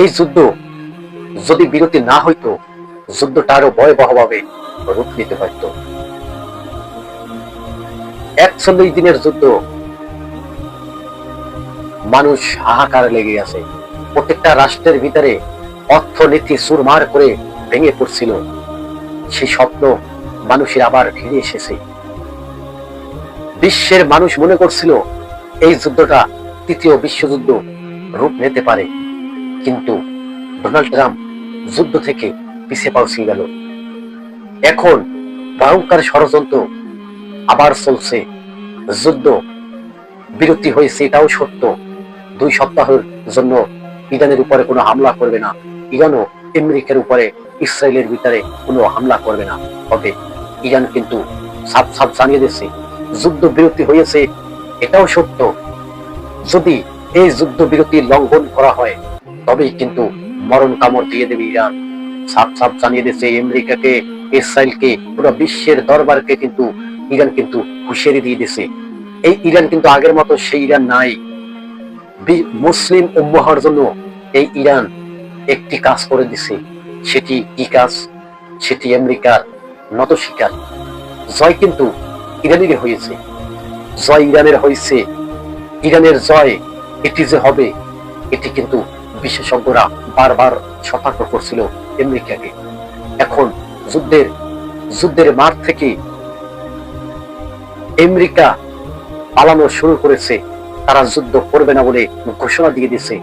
এই যুদ্ধ যদি বিরতি না হইতো, যুদ্ধটা আরো ভয়াবহভাবে রূপ নিতে পারত। 41 দিনের যুদ্ধ, মানুষ হাহাকার লেগে আছে। প্রত্যেকটা রাষ্ট্রের ভিতরে অর্থনীতি চুরমার করে ভেঙে পড়ছিল। সেই স্বপ্ন মানুষের আবার ফিরে এসেছে। বিশ্বের মানুষ মনে করছিল এই যুদ্ধটা তৃতীয় বিশ্বযুদ্ধ রূপ নিতে পারে, কিন্তু ডোনাল্ড ট্রাম্প যুদ্ধ থেকে পিছিয়ে পাওয়া গেল। এখন ভয়ঙ্কর ষড়যন্ত্র আবার চলছে। যুদ্ধ বিরতি হয়েছে এটাও সত্য। 2 সপ্তাহের জন্য ইরানের উপরে কোনো হামলা করবে না, ইরানও আমেরিকার উপরে ইসরায়েলের ভিতরে কোনো হামলা করবে না। তবে ইরান কিন্তু সাফ সাফ জানিয়ে দিয়েছে যুদ্ধ বিরতি হয়েছে এটাও সত্য। যদি এই যুদ্ধ বিরতি লঙ্ঘন করা হয় তবেই কিন্তু মরণ কামড় দিয়ে দেবে ইরান। সাফ সাফ জানিয়ে দিয়েছে আমেরিকাকে, ইসরায়েলকে, পুরো বিশ্বের দরবারকে কিন্তু ইরান কিন্তু হুঁশিয়ারি দিয়ে দিয়েছে। এই ইরান কিন্তু আগের মতো সেই ইরান নাই। মুসলিম উম্মাহর জন্য এই ইরান একটি কাজ করে দিছে। সেটি কি কাজ? সেটি আমেরিকার নত স্বীকার। জয় কিন্তু ইরানের হয়েছে, জয় ইরানের হয়েছে। ইরানের জয় এটি যে হবে, এটি কিন্তু বিশেষজ্ঞরা বারবার সতর্ক করছিল আমেরিকাকে। এখন যুদ্ধের মাঠ থেকে আমেরিকা পালানো শুরু করেছে। তারা যুদ্ধ করবে না বলে ঘোষণা দিয়ে দিয়েছে।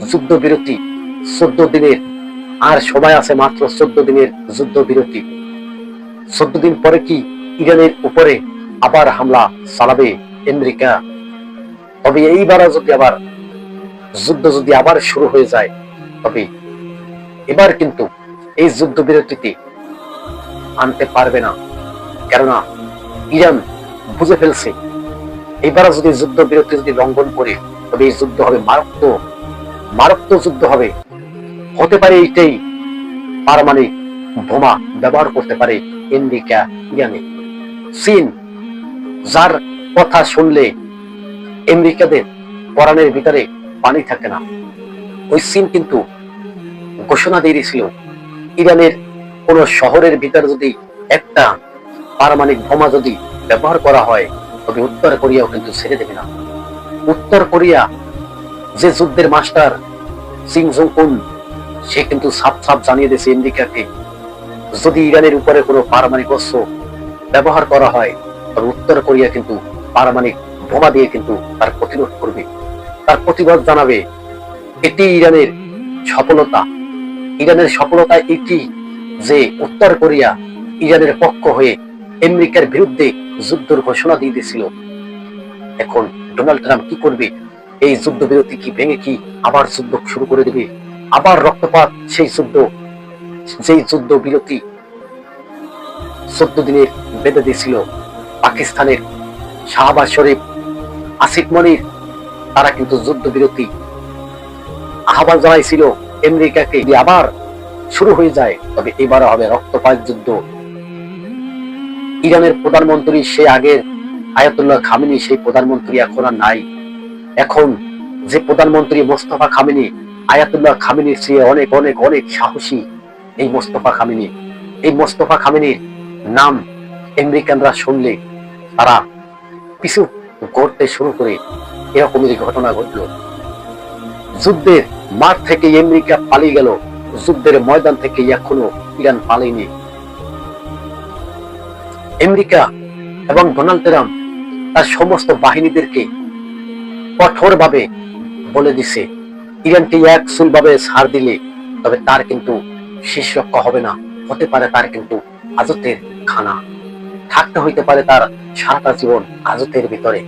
যুদ্ধ বিরতি 14 দিনের, আর সময় আছে মাত্র 14 দিনের যুদ্ধ বিরতি। 14 দিন পরে কি ইরানের উপরে আবার হামলা চালাবে আমেরিকা? তবে এইবার যদি আবার শুরু হয়ে যায়, তবে এবার কিন্তু এই যুদ্ধ বিরতিতে আনতে পারবে না। কেননা ইরান বুঝে ফেলছে এবার যদি যুদ্ধ বিরতি যদি লঙ্ঘন করে, তবে এই যুদ্ধ হবে মারাত্মক যুদ্ধ হবে। হতে পারে এইটাই পারমাণবিক বোমা ব্যবহার করতে পারে আমেরিকা ইরানে। চীন, যার কথা শুনলে আমেরিকাদের পরাণের ভিতরে পানি থাকে না, ওই চীন কিন্তু ঘোষণা দিয়ে দিয়েছিল ইরানের কোন শহরের ভিতরে যদি একটা পারমাণবিক বোমা যদি ব্যবহার করা হয়, তবে উত্তর কোরিয়াও কিন্তু ছেড়ে দেবে না। উত্তর কোরিয়া যে যুদ্ধের মাস্টার কিম জং উন, সে কিন্তু সাফ সাফ জানিয়ে দিয়েছে আমেরিকাকে, যদি ইরানের উপরে কোনো পারমাণবিক অস্ত্র ব্যবহার করা হয়, তবে উত্তর কোরিয়া কিন্তু পারমাণবিক বোমা দিয়ে কিন্তু তার প্রতিরোধ করবে, তার প্রতিবাদ জানাবে। এটি ইরানের সফলতা। ইরানের সফলতা এটি যে উত্তর কোরিয়া ইরানের পক্ষ হয়ে আমেরিকার বিরুদ্ধে যুদ্ধের ঘোষণা দিয়ে দিয়েছিল। এখন ডোনাল্ড ট্রাম্প কি করবে? এই যুদ্ধ বিরতি কি ভেঙে কি আবার যুদ্ধ শুরু করে দেবে? আবার রক্তপাত, সেই যুদ্ধ বিরতি 14 দিনের বেঁধে দিয়েছিল পাকিস্তানের শাহবাজ শরীফ, আসিফ মনির, তারা কিন্তু যুদ্ধ বিরতি আহ্বান জানাইছিল আমেরিকাকে। আবার শুরু হয়ে যায়, তবে এবারও হবে রক্তপাত যুদ্ধ। ইরানের প্রধানমন্ত্রী সে আগের আয়াতুল্লাহ খামেনি, সেই প্রধানমন্ত্রী এখন আর নাই। এখন যে প্রধানমন্ত্রী মোস্তফা খামেনি, আয়াতুল্লাহ খামেনির চেয়ে অনেক অনেক অনেক সাহসী এই মোস্তফা খামেনি। এই মোস্তফা খামেনির নাম আমেরিকানরা শুনলে তারা পিছু করতে শুরু করে। এরকমই ঘটনা ঘটল। যুদ্ধের মাঠ থেকে আমেরিকা পালিয়ে গেল, যুদ্ধের ময়দান থেকে এখনো ইরান পালায়নি। আমেরিকা এবং ডোনাল্ড ট্রাম্প তার সমস্ত বাহিনীদেরকে কঠোরভাবে বলে দিছে, ইরানকে একচুলভাবে ছাড় দিলে তবে তার কিন্তু শেষ রক্ষা হবে না। হতে পারে তার কিন্তু হাজতের খানা, থাকতে হইতে পারে তার সারাটা জীবন হাজতের ভিতরে।